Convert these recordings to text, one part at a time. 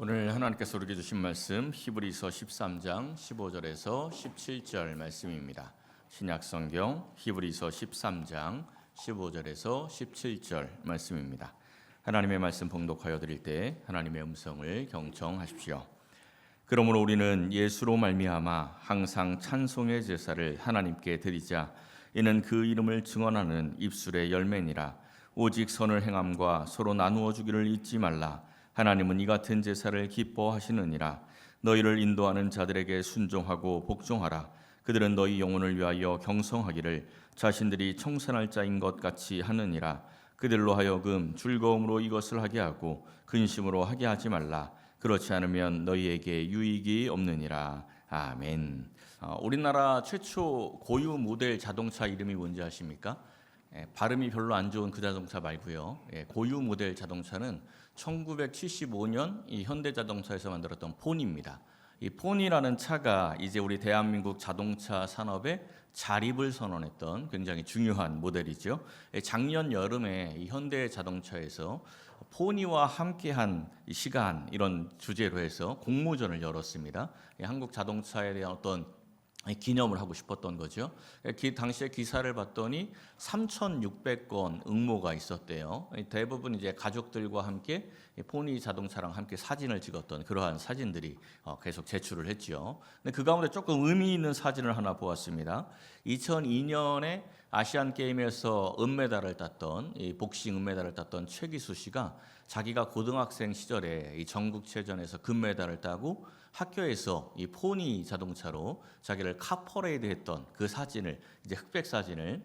오늘 하나님께서 우리에게 주신 말씀 히브리서 13장 15절에서 17절 말씀입니다. 신약성경 히브리서 13장 15절에서 17절 말씀입니다. 하나님의 말씀 봉독하여 드릴 때 하나님의 음성을 경청하십시오. 그러므로 우리는 예수로 말미암아 항상 찬송의 제사를 하나님께 드리자. 이는 그 이름을 증언하는 입술의 열매니라. 오직 선을 행함과 서로 나누어 주기를 잊지 말라. 하나님은 이 같은 제사를 기뻐하시느니라. 너희를 인도하는 자들에게 순종하고 복종하라. 그들은 너희 영혼을 위하여 경성하기를 자신들이 청산할 자인 것 같이 하느니라. 그들로 하여금 즐거움으로 이것을 하게 하고 근심으로 하게 하지 말라. 그렇지 않으면 너희에게 유익이 없느니라. 아멘. 우리나라 최초 고유 모델 자동차 이름이 뭔지 아십니까? 발음이 별로 안 좋은 그 자동차 말고요. 고유 모델 자동차는 1975년 이 현대자동차에서 만들었던 폰입니다. 이 폰이라는 차가 이제 우리 대한민국 자동차 산업에 자립을 선언했던 굉장히 중요한 모델이죠. 작년 여름에 이 현대자동차에서 폰이와 함께한 시간 이런 주제로 해서 공모전을 열었습니다. 한국 자동차에 대한 어떤 기념을 하고 싶었던 거죠. 당시에 기사를 봤더니 3,600건 응모가 있었대요. 대부분 이제 가족들과 함께 포니 자동차랑 함께 사진을 찍었던 그러한 사진들이 계속 제출을 했죠. 근데 그 가운데 조금 의미 있는 사진을 하나 보았습니다. 2002년에 아시안 게임에서 은메달을 땄던 이 복싱 은메달을 땄던 최기수 씨가 자기가 고등학생 시절에 이 전국체전에서 금메달을 따고 학교에서 이 포니 자동차로 자기를 카퍼레이드했던 그 사진을 이제 흑백 사진을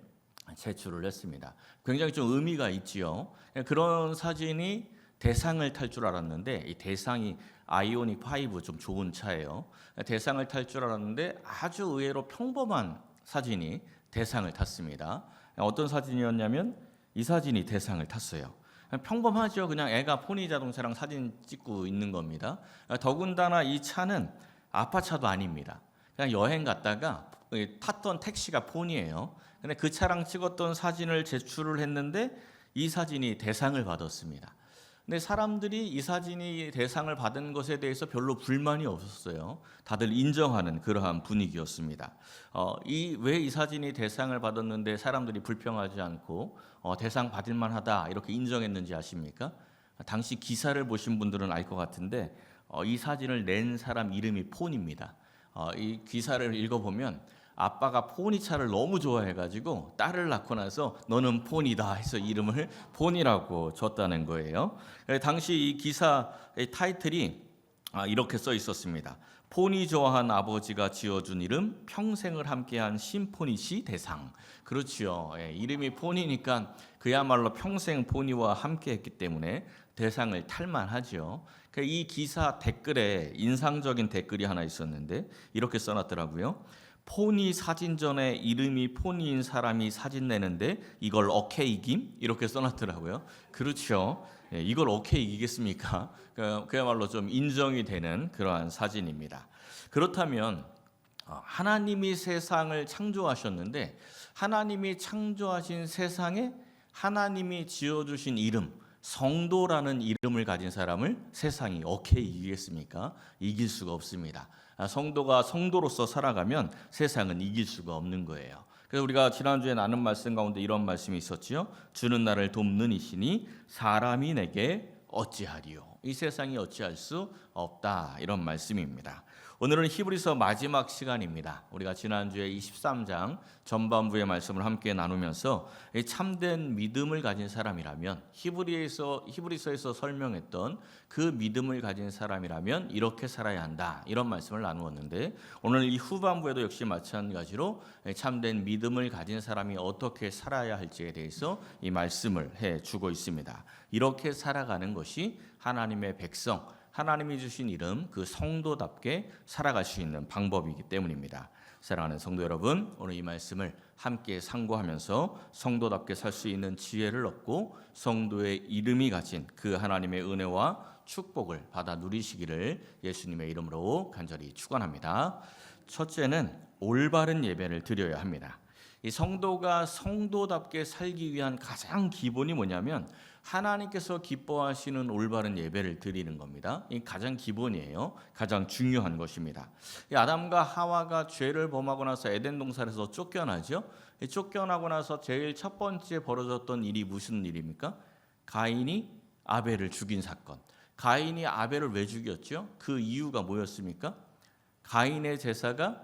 제출을 했습니다. 굉장히 좀 의미가 있지요. 그런 사진이 대상을 탈 줄 알았는데 이 대상이 아이오닉 5 좀 좋은 차예요. 대상을 탈 줄 알았는데 아주 의외로 평범한 사진이 대상을 탔습니다. 어떤 사진이었냐면 이 사진이 대상을 탔어요. 평범하죠. 그냥 애가 포니 자동차랑 사진 찍고 있는 겁니다. 더군다나 이 차는 아파차도 아닙니다. 그냥 여행 갔다가 탔던 택시가 폰이에요. 근데 그 차랑 찍었던 사진을 제출을 했는데 이 사진이 대상을 받았습니다. 근데 사람들이 이 사진이 대상을 받은 것에 대해서 별로 불만이 없었어요. 다들 인정하는 그러한 분위기였습니다. 왜 이 사진이 대상을 받았는데 사람들이 불평하지 않고 대상 받을 만하다 이렇게 인정했는지 아십니까? 당시 기사를 보신 분들은 알 것 같은데 이 사진을 낸 사람 이름이 폰입니다. 이 기사를 읽어보면 아빠가 포니 차를 너무 좋아해가지고 딸을 낳고 나서 너는 폰이다 해서 이름을 폰이라고 줬다는 거예요. 당시 이 기사의 타이틀이 이렇게 써 있었습니다. 폰이 좋아한 아버지가 지어준 이름 평생을 함께한 심포니 씨 대상. 그렇지요. 이름이 폰이니까 그야말로 평생 폰이와 함께했기 때문에 대상을 탈만하죠. 이 기사 댓글에 인상적인 댓글이 하나 있었는데 이렇게 써놨더라고요. 포니 사진전에 이름이 포니인 사람이 사진 내는데 이걸 오케이 이김? 이렇게 써놨더라고요. 그렇죠. 이걸 오케이 이기겠습니까? 그야말로 좀 인정이 되는 그러한 사진입니다. 그렇다면 하나님이 세상을 창조하셨는데 하나님이 창조하신 세상에 하나님이 지어주신 이름 성도라는 이름을 가진 사람을 세상이 오케이 이기겠습니까? 이길 수가 없습니다. 성도가 성도로서 살아가면 세상은 이길 수가 없는 거예요. 그래서 우리가 지난주에 나눈 말씀 가운데 이런 말씀이 있었지요. 주는 나를 돕는 이시니 사람이 내게 어찌하리요. 이 세상이 어찌할 수 없다. 이런 말씀입니다. 오늘은 히브리서 마지막 시간입니다. 우리가 지난주에 23장 전반부의 말씀을 함께 나누면서 참된 믿음을 가진 사람이라면 히브리서에서 설명했던 그 믿음을 가진 사람이라면 이렇게 살아야 한다. 이런 말씀을 나누었는데 오늘 이 후반부에도 역시 마찬가지로 참된 믿음을 가진 사람이 어떻게 살아야 할지에 대해서 이 말씀을 해주고 있습니다. 이렇게 살아가는 것이 하나님의 백성 하나님이 주신 이름 그 성도답게 살아갈 수 있는 방법이기 때문입니다. 사랑하는 성도 여러분, 오늘 이 말씀을 함께 상고하면서 성도답게 살 수 있는 지혜를 얻고 성도의 이름이 가진 그 하나님의 은혜와 축복을 받아 누리시기를 예수님의 이름으로 간절히 축원합니다. 첫째는 올바른 예배를 드려야 합니다. 이 성도가 성도답게 살기 위한 가장 기본이 뭐냐면 하나님께서 기뻐하시는 올바른 예배를 드리는 겁니다. 이 가장 기본이에요. 가장 중요한 것입니다. 이 아담과 하와가 죄를 범하고 나서 에덴 동산에서 쫓겨나죠. 쫓겨나고 나서 제일 첫 번째 벌어졌던 일이 무슨 일입니까? 가인이 아벨을 죽인 사건. 가인이 아벨을 왜 죽였죠? 그 이유가 뭐였습니까? 가인의 제사가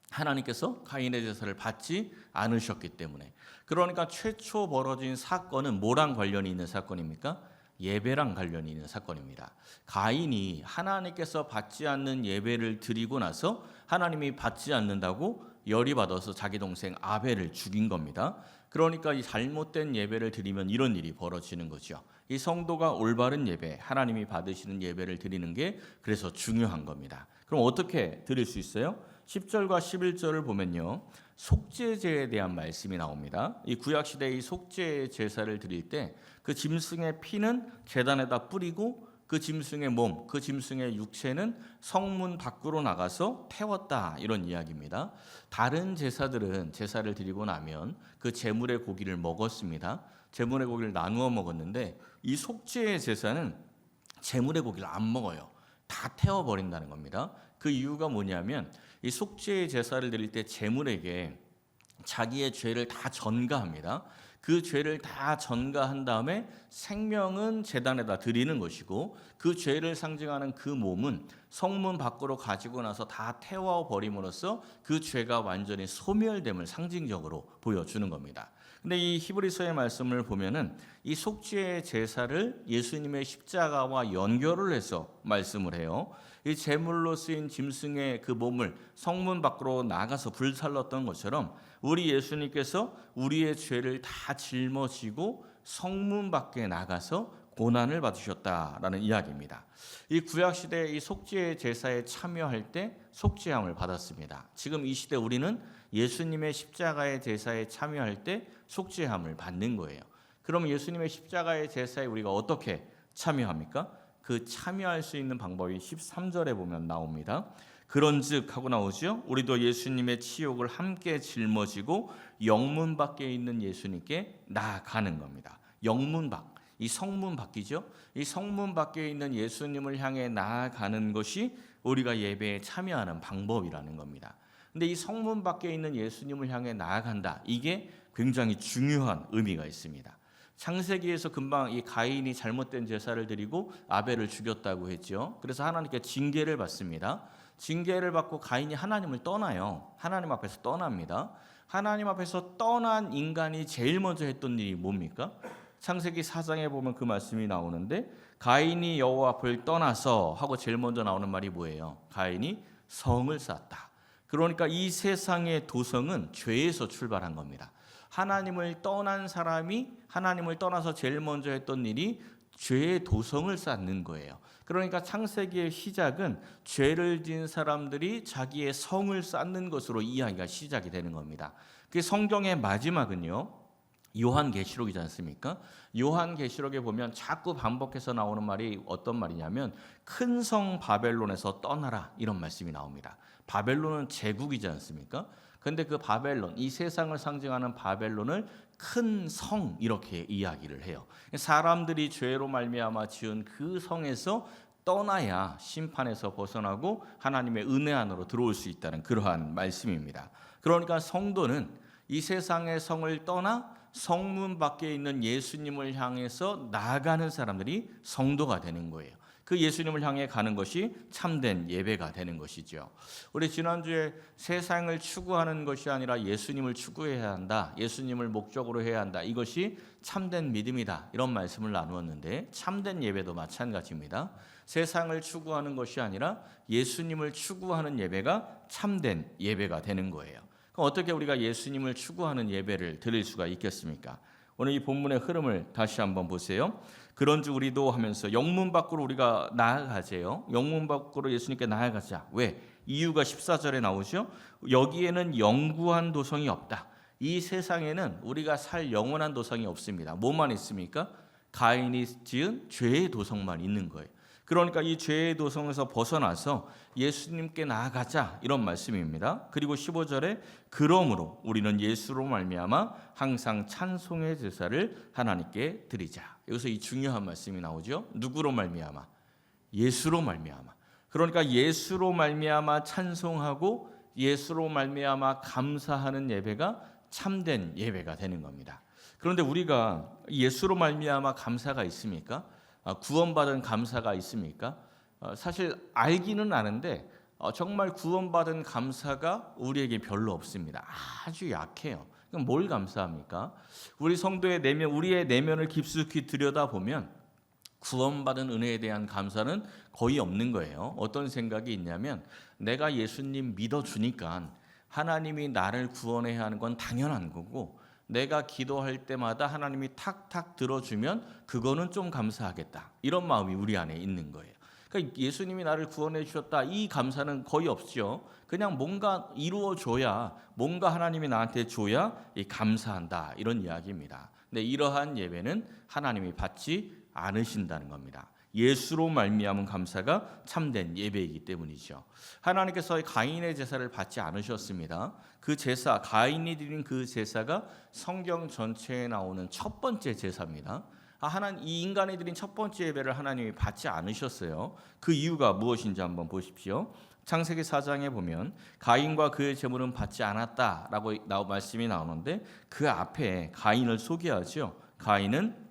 하나님께서 가인의 제사를 받지 않으셨기 때문에. 그러니까 최초 벌어진 사건은 뭐랑 관련이 있는 사건입니까? 예배랑 관련이 있는 사건입니다. 가인이 하나님께서 받지 않는 예배를 드리고 나서 하나님이 받지 않는다고 열이 받아서 자기 동생 아벨을 죽인 겁니다. 그러니까 이 잘못된 예배를 드리면 이런 일이 벌어지는 거죠. 이 성도가 올바른 예배, 하나님이 받으시는 예배를 드리는 게 그래서 중요한 겁니다. 그럼 어떻게 드릴 수 있어요? 10절과 11절을 보면요, 속죄제에 대한 말씀이 나옵니다. 이 구약시대의 속죄 제사를 드릴 때 그 짐승의 피는 제단에다 뿌리고 그 짐승의 몸, 그 짐승의 육체는 성문 밖으로 나가서 태웠다, 이런 이야기입니다. 다른 제사들은 제사를 드리고 나면 그 제물의 고기를 먹었습니다. 제물의 고기를 나누어 먹었는데 이 속죄의 제사는 제물의 고기를 안 먹어요. 다 태워버린다는 겁니다. 그 이유가 뭐냐면 이 속죄의 제사를 드릴 때 제물에게 자기의 죄를 다 전가합니다. 그 죄를 다 전가한 다음에 생명은 제단에다 드리는 것이고 그 죄를 상징하는 그 몸은 성문 밖으로 가지고 나서 다 태워버림으로써 그 죄가 완전히 소멸됨을 상징적으로 보여주는 겁니다. 근데 이 히브리서의 말씀을 보면은 이 속죄의 제사를 예수님의 십자가와 연결을 해서 말씀을 해요. 이 제물로 쓰인 짐승의 그 몸을 성문 밖으로 나가서 불살랐던 것처럼 우리 예수님께서 우리의 죄를 다 짊어지고 성문 밖에 나가서 고난을 받으셨다라는 이야기입니다. 이 구약 시대의 이 속죄 제사에 참여할 때 속죄함을 받았습니다. 지금 이 시대 우리는 예수님의 십자가의 제사에 참여할 때 속죄함을 받는 거예요. 그럼 예수님의 십자가의 제사에 우리가 어떻게 참여합니까? 그 참여할 수 있는 방법이 13절에 보면 나옵니다. 그런즉 하고 나오죠. 우리도 예수님의 치욕을 함께 짊어지고 영문 밖에 있는 예수님께 나아가는 겁니다. 영문 밖, 이 성문 밖이죠. 이 성문 밖에 있는 예수님을 향해 나아가는 것이 우리가 예배에 참여하는 방법이라는 겁니다. 근데 이 성문 밖에 있는 예수님을 향해 나아간다, 이게 굉장히 중요한 의미가 있습니다. 창세기에서 금방 이 가인이 잘못된 제사를 드리고 아벨을 죽였다고 했죠. 그래서 하나님께 징계를 받습니다. 징계를 받고 가인이 하나님을 떠나요. 하나님 앞에서 떠납니다. 하나님 앞에서 떠난 인간이 제일 먼저 했던 일이 뭡니까? 창세기 4장에 보면 그 말씀이 나오는데 가인이 여호와 앞을 떠나서 하고 제일 먼저 나오는 말이 뭐예요? 가인이 성을 쌓았다. 그러니까 이 세상의 도성은 죄에서 출발한 겁니다. 하나님을 떠난 사람이 하나님을 떠나서 제일 먼저 했던 일이 죄의 도성을 쌓는 거예요. 그러니까 창세기의 시작은 죄를 지은 사람들이 자기의 성을 쌓는 것으로 이야기가 시작이 되는 겁니다. 그 성경의 마지막은요, 요한계시록이지 않습니까? 요한계시록에 보면 자꾸 반복해서 나오는 말이 어떤 말이냐면 큰 성 바벨론에서 떠나라, 이런 말씀이 나옵니다. 바벨론은 제국이지 않습니까? 근데 그 바벨론, 이 세상을 상징하는 바벨론을 큰 성, 이렇게 이야기를 해요. 사람들이 죄로 말미암아 지은 그 성에서 떠나야 심판에서 벗어나고 하나님의 은혜 안으로 들어올 수 있다는 그러한 말씀입니다. 그러니까 성도는 이 세상의 성을 떠나 성문 밖에 있는 예수님을 향해서 나아가는 사람들이 성도가 되는 거예요. 그 예수님을 향해 가는 것이 참된 예배가 되는 것이죠. 우리 지난주에 세상을 추구하는 것이 아니라 예수님을 추구해야 한다, 예수님을 목적으로 해야 한다, 이것이 참된 믿음이다, 이런 말씀을 나누었는데 참된 예배도 마찬가지입니다. 세상을 추구하는 것이 아니라 예수님을 추구하는 예배가 참된 예배가 되는 거예요. 그럼 어떻게 우리가 예수님을 추구하는 예배를 드릴 수가 있겠습니까? 오늘 이 본문의 흐름을 다시 한번 보세요. 그런즉 우리도 하면서 영문 밖으로 우리가 나아가세요. 영문 밖으로 예수님께 나아가자. 왜? 이유가 14절에 나오죠. 여기에는 영구한 도성이 없다. 이 세상에는 우리가 살 영원한 도성이 없습니다. 뭐만 있습니까? 가인이 지은 죄의 도성만 있는 거예요. 그러니까 이 죄의 도성에서 벗어나서 예수님께 나아가자 이런 말씀입니다. 그리고 15절에 그러므로 우리는 예수로 말미암아 항상 찬송의 제사를 하나님께 드리자. 여기서 이 중요한 말씀이 나오죠. 누구로 말미암아? 예수로 말미암아. 그러니까 예수로 말미암아 찬송하고 예수로 말미암아 감사하는 예배가 참된 예배가 되는 겁니다. 그런데 우리가 예수로 말미암아 감사가 있습니까? 구원받은 감사가 있습니까? 사실 알기는 아는데 정말 구원받은 감사가 우리에게 별로 없습니다. 아주 약해요. 그럼 뭘 감사합니까? 우리 성도의 내면, 우리의 내면을 깊숙이 들여다보면 구원받은 은혜에 대한 감사는 거의 없는 거예요. 어떤 생각이 있냐면 내가 예수님 믿어주니까 하나님이 나를 구원해야 하는 건 당연한 거고 내가 기도할 때마다 하나님이 탁탁 들어주면 그거는 좀 감사하겠다. 이런 마음이 우리 안에 있는 거예요. 그러니까 예수님이 나를 구원해 주셨다. 이 감사는 거의 없죠. 그냥 뭔가 이루어줘야, 뭔가 하나님이 나한테 줘야 감사한다. 이런 이야기입니다. 근데 이러한 예배는 하나님이 받지 않으신다는 겁니다. 예수로 말미암은 감사가 참된 예배이기 때문이죠. 하나님께서 가인의 제사를 받지 않으셨습니다. 그 제사, 가인이 드린 그 제사가 성경 전체에 나오는 첫 번째 제사입니다. 이 인간이 드린 첫 번째 예배를 하나님이 받지 않으셨어요. 그 이유가 무엇인지 한번 보십시오. 창세기 4장에 보면 가인과 그의 제물은 받지 않았다라고 말씀이 나오는데 그 앞에 가인을 소개하죠. 가인은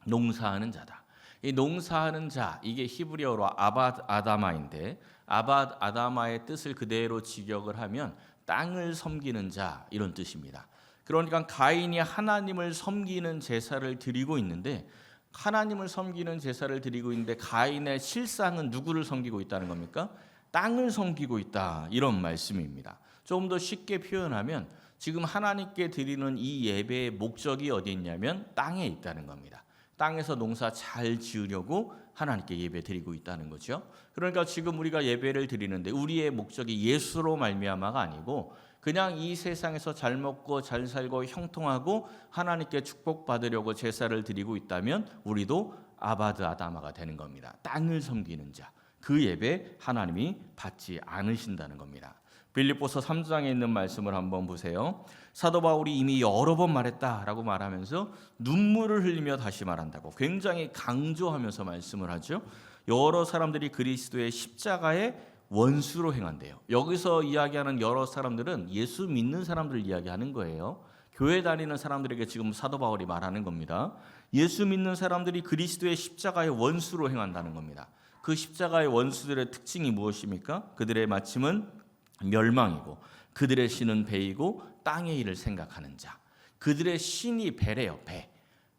농사하는 자다. 이 농사하는 자, 이게 히브리어로 아밧 아다마인데 아밧 아다마의 뜻을 그대로 직역을 하면 땅을 섬기는 자 이런 뜻입니다. 그러니까 가인이 하나님을 섬기는 제사를 드리고 있는데 하나님을 섬기는 제사를 드리고 있는데 가인의 실상은 누구를 섬기고 있다는 겁니까? 땅을 섬기고 있다 이런 말씀입니다. 좀 더 쉽게 표현하면 지금 하나님께 드리는 이 예배의 목적이 어디 있냐면 땅에 있다는 겁니다. 땅에서 농사 잘 지으려고 하나님께 예배 드리고 있다는 거죠. 그러니까 지금 우리가 예배를 드리는데 우리의 목적이 예수로 말미암아가 아니고 그냥 이 세상에서 잘 먹고 잘 살고 형통하고 하나님께 축복받으려고 제사를 드리고 있다면 우리도 아바드 아다마가 되는 겁니다. 땅을 섬기는 자. 그 예배 하나님이 받지 않으신다는 겁니다. 빌립보서 3장에 있는 말씀을 한번 보세요. 사도 바울이 이미 여러 번 말했다라고 말하면서 눈물을 흘리며 다시 말한다고 굉장히 강조하면서 말씀을 하죠. 여러 사람들이 그리스도의 십자가의 원수로 행한대요. 여기서 이야기하는 여러 사람들은 예수 믿는 사람들을 이야기하는 거예요. 교회 다니는 사람들에게 지금 사도 바울이 말하는 겁니다. 예수 믿는 사람들이 그리스도의 십자가의 원수로 행한다는 겁니다. 그 십자가의 원수들의 특징이 무엇입니까? 그들의 마침은 멸망이고 그들의 신은 배이고 땅의 일을 생각하는 자. 그들의 신이 배래요, 배.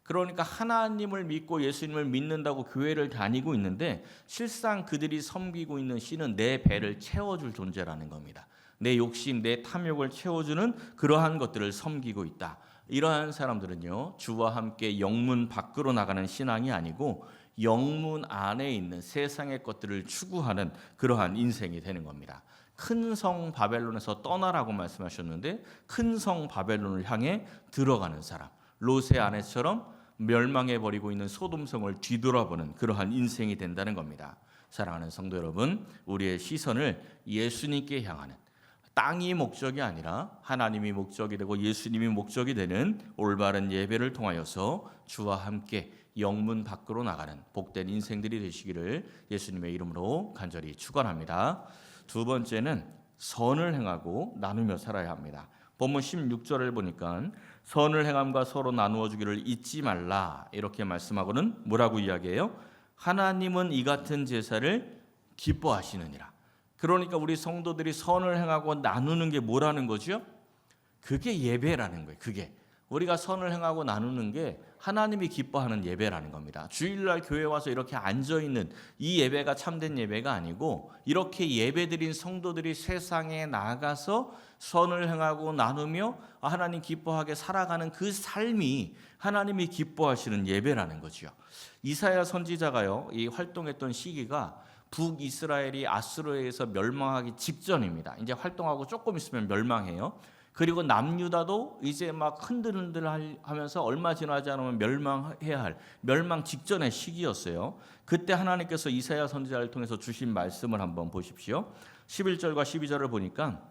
그러니까 하나님을 믿고 예수님을 믿는다고 교회를 다니고 있는데 실상 그들이 섬기고 있는 신은 내 배를 채워줄 존재라는 겁니다. 내 욕심, 내 탐욕을 채워주는 그러한 것들을 섬기고 있다. 이러한 사람들은요, 주와 함께 영문 밖으로 나가는 신앙이 아니고 영문 안에 있는 세상의 것들을 추구하는 그러한 인생이 되는 겁니다. 큰 성 바벨론에서 떠나라고 말씀하셨는데 큰 성 바벨론을 향해 들어가는 사람, 롯의 아내처럼 멸망해버리고 있는 소돔성을 뒤돌아보는 그러한 인생이 된다는 겁니다. 사랑하는 성도 여러분, 우리의 시선을 예수님께 향하는, 땅이 목적이 아니라 하나님이 목적이 되고 예수님이 목적이 되는 올바른 예배를 통하여서 주와 함께 영문 밖으로 나가는 복된 인생들이 되시기를 예수님의 이름으로 간절히 축원합니다. 두 번째는 선을 행하고 나누며 살아야 합니다. 본문 16절을 보니까 선을 행함과 서로 나누어 주기를 잊지 말라 이렇게 말씀하고는 뭐라고 이야기해요? 하나님은 이 같은 제사를 기뻐하시느니라. 그러니까 우리 성도들이 선을 행하고 나누는 게 뭐라는 거죠? 그게 예배라는 거예요. 그게 우리가 선을 행하고 나누는 게 하나님이 기뻐하는 예배라는 겁니다. 주일날 교회 와서 이렇게 앉아있는 이 예배가 참된 예배가 아니고 이렇게 예배드린 성도들이 세상에 나가서 선을 행하고 나누며 하나님 기뻐하게 살아가는 그 삶이 하나님이 기뻐하시는 예배라는 거죠. 이사야 선지자가요, 이 활동했던 시기가 북이스라엘이 아수르에 의해서 멸망하기 직전입니다. 이제 활동하고 조금 있으면 멸망해요. 그리고 남유다도 이제 막 흔들흔들 하면서 얼마 지나지 않으면 멸망해야 할 멸망 직전의 시기였어요. 그때 하나님께서 이사야 선지자를 통해서 주신 말씀을 한번 보십시오. 11절과 12절을 보니까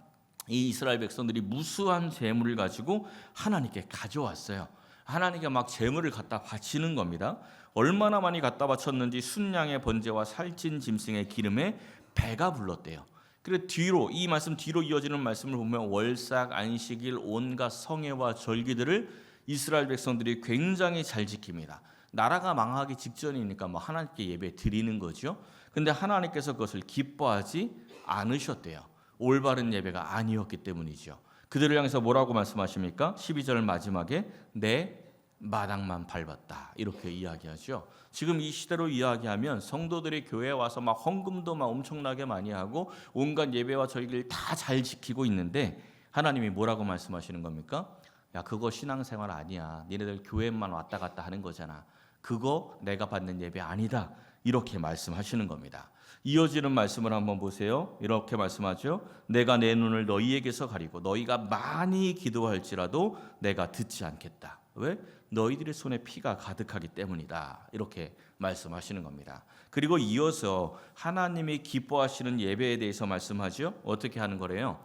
이 이스라엘 백성들이 무수한 재물을 가지고 하나님께 가져왔어요. 하나님께 막 재물을 갖다 바치는 겁니다. 얼마나 많이 갖다 바쳤는지 순양의 번제와 살찐 짐승의 기름에 배가 불렀대요. 그리고 뒤로 이 말씀 뒤로 이어지는 말씀을 보면 월삭, 안식일, 온갖 성회와 절기들을 이스라엘 백성들이 굉장히 잘 지킵니다. 나라가 망하기 직전이니까 뭐 하나님께 예배 드리는 거죠. 근데 하나님께서 그것을 기뻐하지 않으셨대요. 올바른 예배가 아니었기 때문이죠. 그들을 향해서 뭐라고 말씀하십니까? 12절 마지막에 내 마당만 밟았다 이렇게 이야기하죠. 지금 이 시대로 이야기하면 성도들이 교회에 와서 막 헌금도 막 엄청나게 많이 하고 온갖 예배와 절기를 다 잘 지키고 있는데 하나님이 뭐라고 말씀하시는 겁니까? 야, 그거 신앙생활 아니야. 니네들 교회만 왔다 갔다 하는 거잖아. 그거 내가 받는 예배 아니다. 이렇게 말씀하시는 겁니다. 이어지는 말씀을 한번 보세요. 이렇게 말씀하죠. 내가 내 눈을 너희에게서 가리고 너희가 많이 기도할지라도 내가 듣지 않겠다. 왜? 너희들의 손에 피가 가득하기 때문이다. 이렇게 말씀하시는 겁니다. 그리고 이어서 하나님이 기뻐하시는 예배에 대해서 말씀하죠. 어떻게 하는 거래요?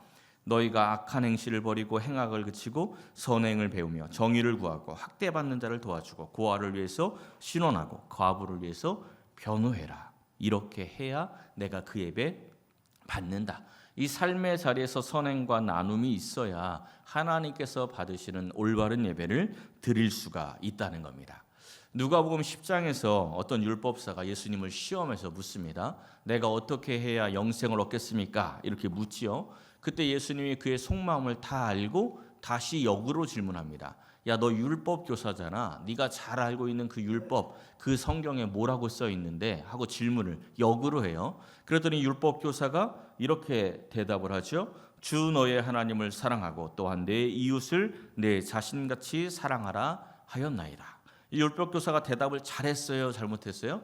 너희가 악한 행실을 버리고 행악을 그치고 선행을 배우며 정의를 구하고 학대받는 자를 도와주고 고아를 위해서 신원하고 과부를 위해서 변호해라. 이렇게 해야 내가 그 예배 받는다. 이 삶의 자리에서 선행과 나눔이 있어야 하나님께서 받으시는 올바른 예배를 드릴 수가 있다는 겁니다. 누가복음 10장에서 어떤 율법사가 예수님을 시험해서 묻습니다. 내가 어떻게 해야 영생을 얻겠습니까? 이렇게 묻지요. 그때 예수님이 그의 속마음을 다 알고 다시 역으로 질문합니다. 야, 너 율법 교사잖아. 네가 잘 알고 있는 그 율법, 그 성경에 뭐라고 써 있는데? 하고 질문을 역으로 해요. 그랬더니 율법 교사가 이렇게 대답을 하죠. 주 너의 하나님을 사랑하고 또한 내 이웃을 내 자신같이 사랑하라 하였나이다. 이 율법 교사가 대답을 잘했어요, 잘못했어요?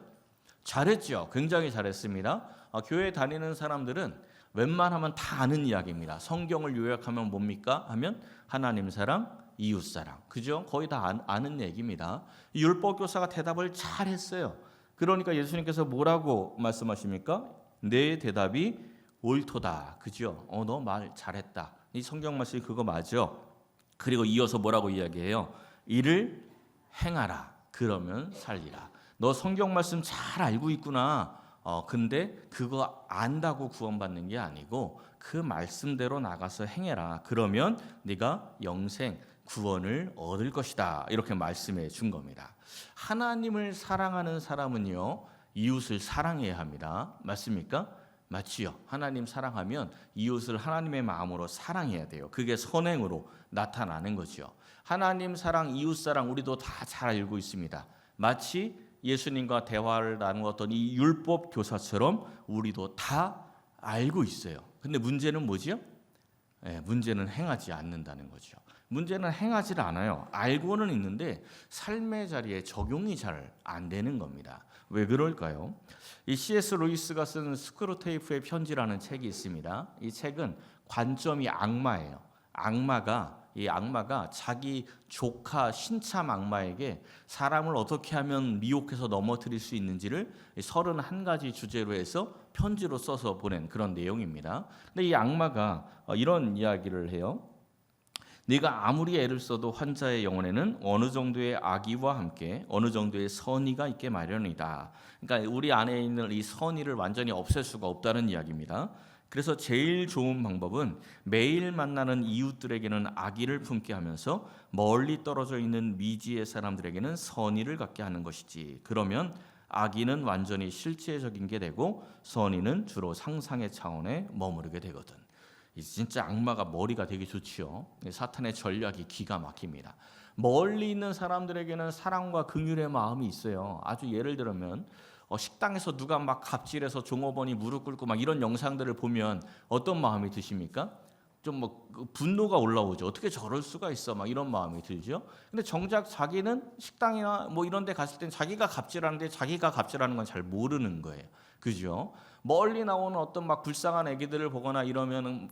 잘했죠. 굉장히 잘했습니다. 교회 다니는 사람들은 웬만하면 다 아는 이야기입니다. 성경을 요약하면 뭡니까? 하면 하나님 사랑, 이웃 사랑. 그죠? 거의 다 아는 얘기입니다. 이 율법 교사가 대답을 잘했어요. 그러니까 예수님께서 뭐라고 말씀하십니까? 내 대답이 옳도다. 그죠? 너 말 잘했다. 이 성경 말씀이 그거 맞아. 그리고 이어서 뭐라고 이야기해요? 이를 행하라. 그러면 살리라. 너 성경 말씀 잘 알고 있구나. 근데 그거 안다고 구원받는 게 아니고 그 말씀대로 나가서 행해라. 그러면 네가 영생, 구원을 얻을 것이다. 이렇게 말씀해 준 겁니다. 하나님을 사랑하는 사람은요, 이웃을 사랑해야 합니다. 맞습니까? 맞지요. 하나님 사랑하면 이웃을 하나님의 마음으로 사랑해야 돼요. 그게 선행으로 나타나는 거죠. 하나님 사랑, 이웃 사랑 우리도 다 잘 알고 있습니다. 마치 예수님과 대화를 나누었던 이 율법 교사처럼 우리도 다 알고 있어요. 근데 문제는 뭐지요? 문제는 행하지 않는다는 거죠. 문제는 행하지 않아요. 알고는 있는데 삶의 자리에 적용이 잘 안 되는 겁니다. 왜 그럴까요? 이 C.S. 루이스가 쓴 스크루테이프의 편지라는 책이 있습니다. 이 책은 관점이 악마예요. 악마가 자기 조카 신참 악마에게 사람을 어떻게 하면 미혹해서 넘어뜨릴 수 있는지를 31가지 주제로 해서 편지로 써서 보낸 그런 내용입니다. 근데 이 악마가 이런 이야기를 해요. 네가 아무리 애를 써도 환자의 영혼에는 어느 정도의 악의와 함께 어느 정도의 선의가 있게 마련이다. 그러니까 우리 안에 있는 이 선의를 완전히 없앨 수가 없다는 이야기입니다. 그래서 제일 좋은 방법은 매일 만나는 이웃들에게는 악의를 품게 하면서 멀리 떨어져 있는 미지의 사람들에게는 선의를 갖게 하는 것이지. 그러면 악의는 완전히 실제적인 게 되고 선의는 주로 상상의 차원에 머무르게 되거든. 진짜 악마가 머리가 되게 좋지요. 사탄의 전략이 기가 막힙니다. 멀리 있는 사람들에게는 사랑과 긍휼의 마음이 있어요. 아주 예를 들면 식당에서 누가 막 갑질해서 종업원이 무릎 꿇고 막 이런 영상들을 보면 어떤 마음이 드십니까? 좀 분노가 올라오죠. 어떻게 저럴 수가 있어? 막 이런 마음이 들죠. 근데 정작 자기는 식당이나 뭐 이런 데 갔을 땐 자기가 갑질하는데 자기가 갑질하는 건 잘 모르는 거예요. 그죠? 멀리 나오는 어떤 막 불쌍한 애기들을 보거나 이러면은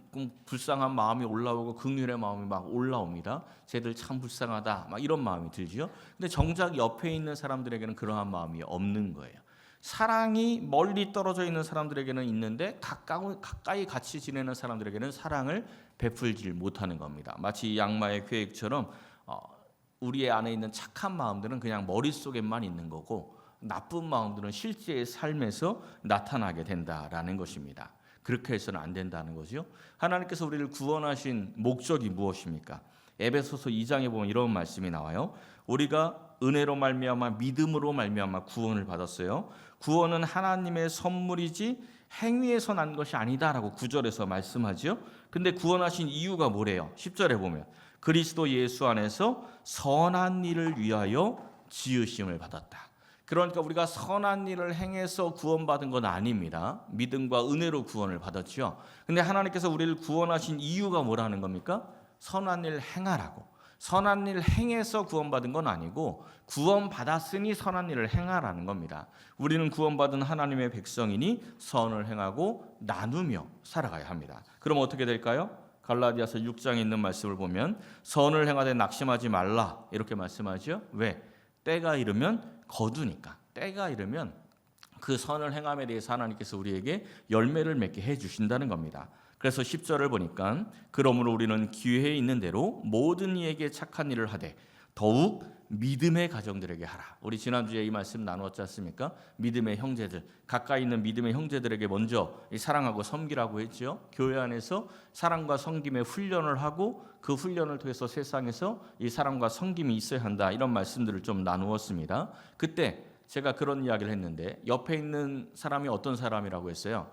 불쌍한 마음이 올라오고 긍휼의 마음이 막 올라옵니다. 쟤들 참 불쌍하다. 막 이런 마음이 들죠. 근데 정작 옆에 있는 사람들에게는 그러한 마음이 없는 거예요. 사랑이 멀리 떨어져 있는 사람들에게는 있는데 가까이 같이 지내는 사람들에게는 사랑을 베풀지 못하는 겁니다. 마치 양마의 계획처럼 우리의 안에 있는 착한 마음들은 그냥 머릿속에만 있는 거고 나쁜 마음들은 실제의 삶에서 나타나게 된다라는 것입니다. 그렇게 해서는 안 된다는 거죠. 하나님께서 우리를 구원하신 목적이 무엇입니까? 에베소서 2장에 보면 이런 말씀이 나와요. 우리가 은혜로 말미암아 믿음으로 말미암아 구원을 받았어요. 구원은 하나님의 선물이지 행위에서 난 것이 아니다라고 9절에서 말씀하죠. 근데 구원하신 이유가 뭐래요? 10절에 보면 그리스도 예수 안에서 선한 일을 위하여 지으심을 받았다. 그러니까 우리가 선한 일을 행해서 구원받은 건 아닙니다. 믿음과 은혜로 구원을 받았죠. 근데 하나님께서 우리를 구원하신 이유가 뭐라는 겁니까? 선한 일 행하라고. 선한 일 행해서 구원받은 건 아니고 구원받았으니 선한 일을 행하라는 겁니다. 우리는 구원받은 하나님의 백성이니 선을 행하고 나누며 살아가야 합니다. 그럼 어떻게 될까요? 갈라디아서 6장에 있는 말씀을 보면 선을 행하되 낙심하지 말라 이렇게 말씀하죠. 왜? 때가 이르면 거두니까. 때가 이르면 그 선을 행함에 대해서 하나님께서 우리에게 열매를 맺게 해주신다는 겁니다. 그래서 10절을 보니까 그러므로 우리는 기회에 있는 대로 모든 이에게 착한 일을 하되 더욱 믿음의 가정들에게 하라. 우리 지난주에 이 말씀 나누었지 않습니까? 믿음의 형제들, 가까이 있는 믿음의 형제들에게 먼저 사랑하고 섬기라고 했죠. 교회 안에서 사랑과 섬김의 훈련을 하고 그 훈련을 통해서 세상에서 이 사랑과 섬김이 있어야 한다. 이런 말씀들을 좀 나누었습니다. 그때 제가 그런 이야기를 했는데 옆에 있는 사람이 어떤 사람이라고 했어요?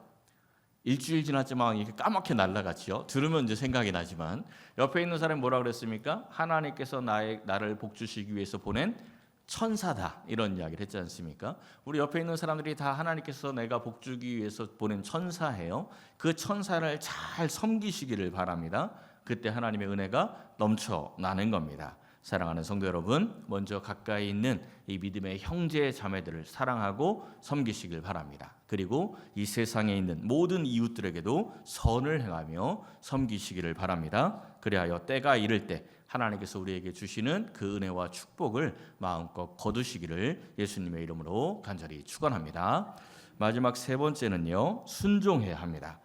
일주일 지났지만 이게 까맣게 날아갔죠. 들으면 이제 생각이 나지만 옆에 있는 사람이 뭐라 그랬습니까? 하나님께서 나를 복 주시기 위해서 보낸 천사다 이런 이야기를 했지 않습니까? 우리 옆에 있는 사람들이 다 하나님께서 내가 복 주기 위해서 보낸 천사예요. 그 천사를 잘 섬기시기를 바랍니다. 그때 하나님의 은혜가 넘쳐나는 겁니다. 사랑하는 성도 여러분, 먼저 가까이 있는 이 믿음의 형제 자매들을 사랑하고 섬기시길 바랍니다. 그리고 이 세상에 있는 모든 이웃들에게도 선을 행하며 섬기시기를 바랍니다. 그리하여 때가 이를 때 하나님께서 우리에게 주시는 그 은혜와 축복을 마음껏 거두시기를 예수님의 이름으로 간절히 축원합니다. 마지막 세 번째는요, 순종해야 합니다.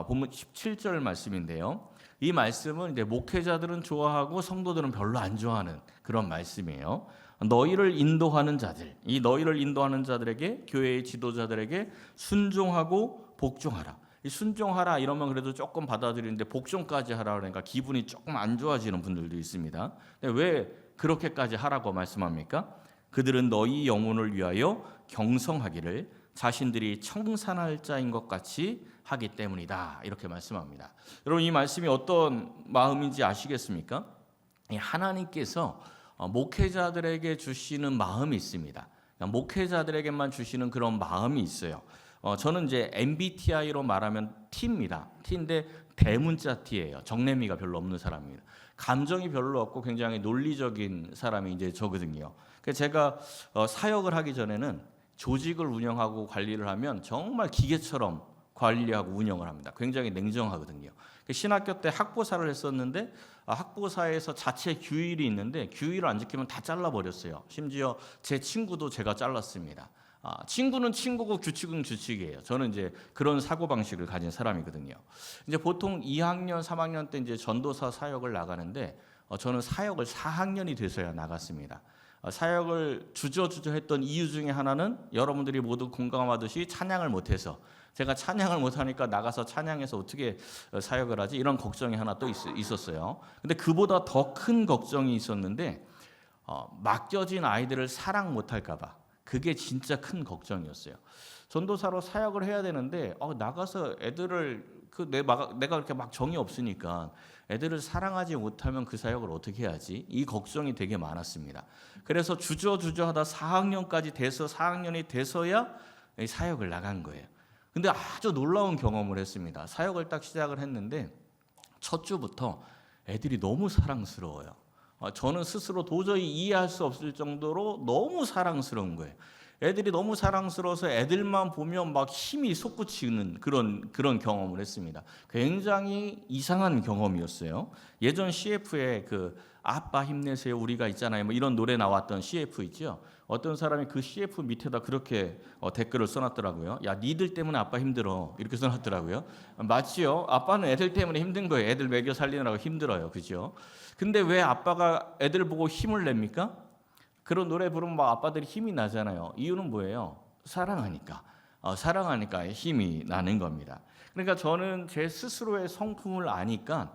본문 17절 말씀인데요. 이 말씀은 이제 목회자들은 좋아하고 성도들은 별로 안 좋아하는 그런 말씀이에요. 너희를 인도하는 자들, 이 너희를 인도하는 자들에게 교회의 지도자들에게 순종하고 복종하라. 이 순종하라 이러면 그래도 조금 받아들이는데 복종까지 하라 그러니까 기분이 조금 안 좋아지는 분들도 있습니다. 근데 왜 그렇게까지 하라고 말씀합니까? 그들은 너희 영혼을 위하여 경성하기를 자신들이 청산할 자인 것 같이 하기 때문이다. 이렇게 말씀합니다. 여러분 이 말씀이 어떤 마음인지 아시겠습니까? 하나님께서 목회자들에게 주시는 마음이 있습니다. 목회자들에게만 주시는 그런 마음이 있어요. 저는 이제 MBTI로 말하면 T입니다. T인데 대문자 T예요. 정내미가 별로 없는 사람입니다. 감정이 별로 없고 굉장히 논리적인 사람이 이제 저거든요. 그래서 제가 사역을 하기 전에는 조직을 운영하고 관리를 하면 정말 기계처럼 관리하고 운영을 합니다. 굉장히 냉정하거든요. 신학교 때 학보사를 했었는데 학보사에서 자체 규율이 있는데 규율을 안 지키면 다 잘라버렸어요. 심지어 제 친구도 제가 잘랐습니다. 친구는 친구고 규칙은 규칙이에요. 저는 이제 그런 사고 방식을 가진 사람이거든요. 이제 보통 2학년, 3학년 때 이제 전도사 사역을 나가는데 저는 사역을 4학년이 돼서야 나갔습니다. 사역을 주저주저 했던 이유 중에 하나는 여러분들이 모두 공감하듯이 찬양을 못해서 제가 찬양을 못하니까 나가서 찬양해서 어떻게 사역을 하지? 이런 걱정이 하나 또 있었어요. 근데 그보다 더 큰 걱정이 있었는데 맡겨진 아이들을 사랑 못할까 봐 그게 진짜 큰 걱정이었어요. 전도사로 사역을 해야 되는데 나가서 애들을 내가 그렇게 막 정이 없으니까 애들을 사랑하지 못하면 그 사역을 어떻게 해야지? 이 걱정이 되게 많았습니다. 그래서 주저하다 4학년까지 돼서 4학년이 돼서야 사역을 나간 거예요. 근데 아주 놀라운 경험을 했습니다. 사역을 딱 시작을 했는데 첫 주부터 애들이 너무 사랑스러워요. 저는 스스로 도저히 이해할 수 없을 정도로 너무 사랑스러운 거예요. 애들이 너무 사랑스러워서 애들만 보면 막 힘이 솟구치는 그런 경험을 했습니다. 굉장히 이상한 경험이었어요. 예전 CF에 그 아빠 힘내세요 우리가 있잖아요. 뭐 이런 노래 나왔던 CF 있죠. 어떤 사람이 그 CF 밑에다 그렇게 댓글을 써놨더라고요. 야, 니들 때문에 아빠 힘들어. 이렇게 써놨더라고요. 맞지요? 아빠는 애들 때문에 힘든 거예요. 애들 먹여 살리느라고 힘들어요. 그죠? 근데 왜 아빠가 애들 보고 힘을 냅니까? 그런 노래 부르면 막 아빠들이 힘이 나잖아요. 이유는 뭐예요? 사랑하니까. 사랑하니까 힘이 나는 겁니다. 그러니까 저는 제 스스로의 성품을 아니까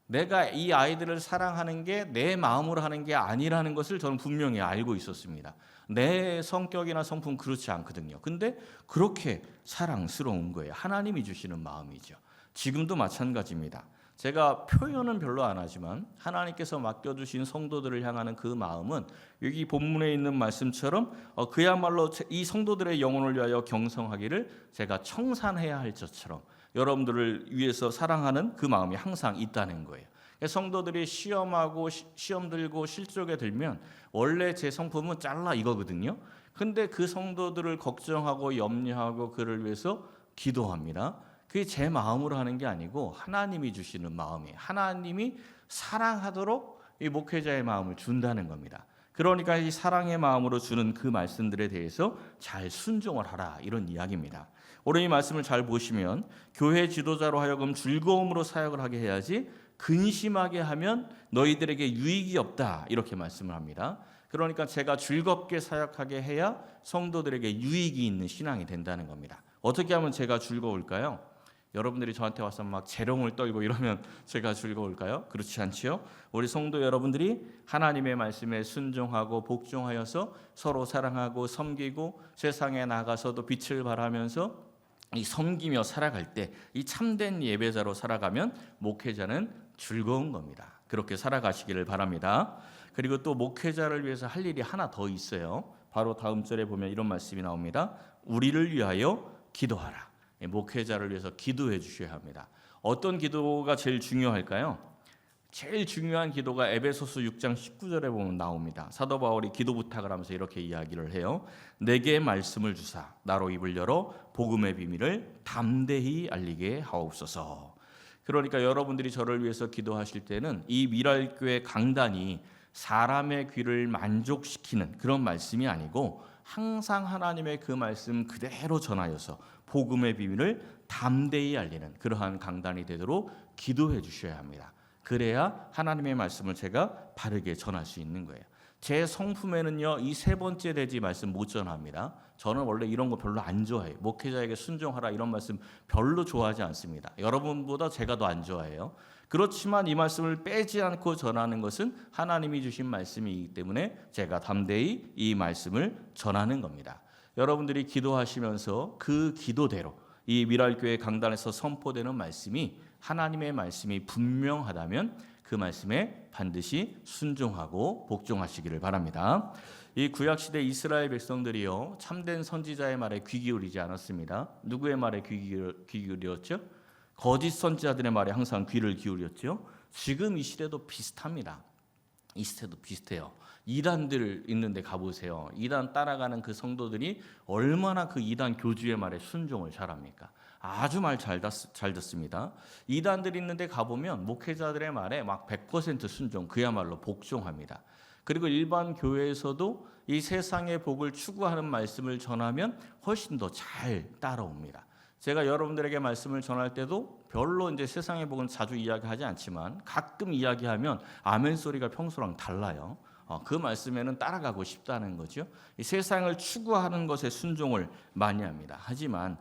내가 이 아이들을 사랑하는 게 내 마음으로 하는 게 아니라는 것을 저는 분명히 알고 있었습니다. 내 성격이나 성품 그렇지 않거든요. 근데 그렇게 사랑스러운 거예요. 하나님이 주시는 마음이죠. 지금도 마찬가지입니다. 제가 표현은 별로 안 하지만 하나님께서 맡겨주신 성도들을 향하는 그 마음은 여기 본문에 있는 말씀처럼 그야말로 이 성도들의 영혼을 위하여 경성하기를 제가 청산해야 할 것처럼 여러분들을 위해서 사랑하는 그 마음이 항상 있다는 거예요. 성도들이 시험하고 시험 들고 실족에 들면 원래 제 성품은 잘라 이거거든요. 근데 그 성도들을 걱정하고 염려하고 그를 위해서 기도합니다. 그게 제 마음으로 하는 게 아니고 하나님이 주시는 마음이에요. 하나님이 사랑하도록 이 목회자의 마음을 준다는 겁니다. 그러니까 이 사랑의 마음으로 주는 그 말씀들에 대해서 잘 순종을 하라 이런 이야기입니다. 오늘 이 말씀을 잘 보시면 교회 지도자로 하여금 즐거움으로 사역을 하게 해야지 근심하게 하면 너희들에게 유익이 없다 이렇게 말씀을 합니다. 그러니까 제가 즐겁게 사역하게 해야 성도들에게 유익이 있는 신앙이 된다는 겁니다. 어떻게 하면 제가 즐거울까요? 여러분들이 저한테 와서 막 재롱을 떨고 이러면 제가 즐거울까요? 그렇지 않지요? 우리 성도 여러분들이 하나님의 말씀에 순종하고 복종하여서 서로 사랑하고 섬기고 세상에 나가서도 빛을 발하면서 이 섬기며 살아갈 때 이 참된 예배자로 살아가면 목회자는 즐거운 겁니다. 그렇게 살아가시기를 바랍니다. 그리고 또 목회자를 위해서 할 일이 하나 더 있어요. 바로 다음 절에 보면 이런 말씀이 나옵니다. 우리를 위하여 기도하라. 목회자를 위해서 기도해 주셔야 합니다. 어떤 기도가 제일 중요할까요? 제일 중요한 기도가 에베소서 6장 19절에 보면 나옵니다. 사도 바울이 기도 부탁을 하면서 이렇게 이야기를 해요. 내게 말씀을 주사 나로 입을 열어 복음의 비밀을 담대히 알리게 하옵소서. 그러니까 여러분들이 저를 위해서 기도하실 때는 이 미랄교회 강단이 사람의 귀를 만족시키는 그런 말씀이 아니고 항상 하나님의 그 말씀 그대로 전하여서 복음의 비밀을 담대히 알리는 그러한 강단이 되도록 기도해 주셔야 합니다. 그래야 하나님의 말씀을 제가 바르게 전할 수 있는 거예요. 제 성품에는요 이 세 번째 대지 말씀 못 전합니다. 저는 원래 이런 거 별로 안 좋아해요. 목회자에게 순종하라 이런 말씀 별로 좋아하지 않습니다. 여러분보다 제가 더 안 좋아해요. 그렇지만 이 말씀을 빼지 않고 전하는 것은 하나님이 주신 말씀이기 때문에 제가 담대히 이 말씀을 전하는 겁니다. 여러분들이 기도하시면서 그 기도대로 이 미랄교회 강단에서 선포되는 말씀이 하나님의 말씀이 분명하다면 그 말씀에 반드시 순종하고 복종하시기를 바랍니다. 이 구약시대 이스라엘 백성들이요 참된 선지자의 말에 귀 기울이지 않았습니다. 누구의 말에 귀 기울였죠? 거짓 선지자들의 말에 항상 귀를 기울였죠. 지금 이 시대도 비슷합니다. 이 시대도 비슷해요. 이단들 있는데 가보세요. 이단 따라가는 그 성도들이 얼마나 그 이단 교주의 말에 순종을 잘합니까? 아주 말 잘 듣습니다. 이단들 있는데 가보면 목회자들의 말에 막 100% 순종, 그야말로 복종합니다. 그리고 일반 교회에서도 이 세상의 복을 추구하는 말씀을 전하면 훨씬 더 잘 따라옵니다. 제가 여러분들에게 말씀을 전할 때도 별로 이제 세상의 복은 자주 이야기하지 않지만 가끔 이야기하면 아멘 소리가 평소랑 달라요. 그 말씀에는 따라가고 싶다는 거죠. 이 세상을 추구하는 것에 순종을 많이 합니다. 하지만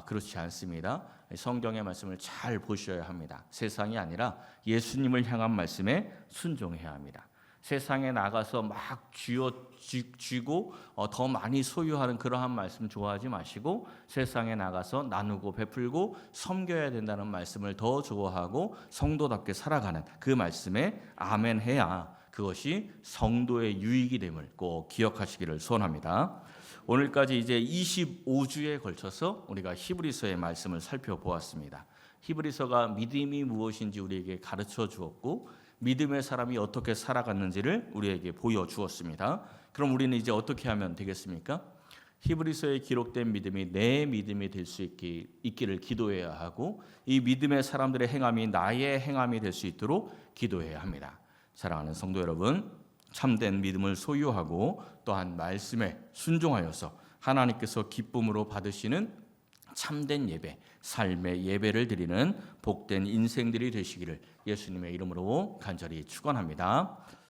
그렇지 않습니다. 성경의 말씀을 잘 보셔야 합니다. 세상이 아니라 예수님을 향한 말씀에 순종해야 합니다. 세상에 나가서 막 쥐고 더 많이 소유하는 그러한 말씀 좋아하지 마시고 세상에 나가서 나누고 베풀고 섬겨야 된다는 말씀을 더 좋아하고 성도답게 살아가는 그 말씀에 아멘해야 그것이 성도의 유익이 됨을 꼭 기억하시기를 소원합니다. 오늘까지 이제 25주에 걸쳐서 우리가 히브리서의 말씀을 살펴보았습니다. 히브리서가 믿음이 무엇인지 우리에게 가르쳐 주었고 믿음의 사람이 어떻게 살아갔는지를 우리에게 보여주었습니다. 그럼 우리는 이제 어떻게 하면 되겠습니까? 히브리서에 기록된 믿음이 내 믿음이 될 수 있기를 기도해야 하고 이 믿음의 사람들의 행함이 나의 행함이 될 수 있도록 기도해야 합니다. 사랑하는 성도 여러분, 참된 믿음을 소유하고 또한 말씀에 순종하여서 하나님께서 기쁨으로 받으시는 참된 예배, 삶의 예배를 드리는 복된 인생들이 되시기를 예수님의 이름으로 간절히 축원합니다.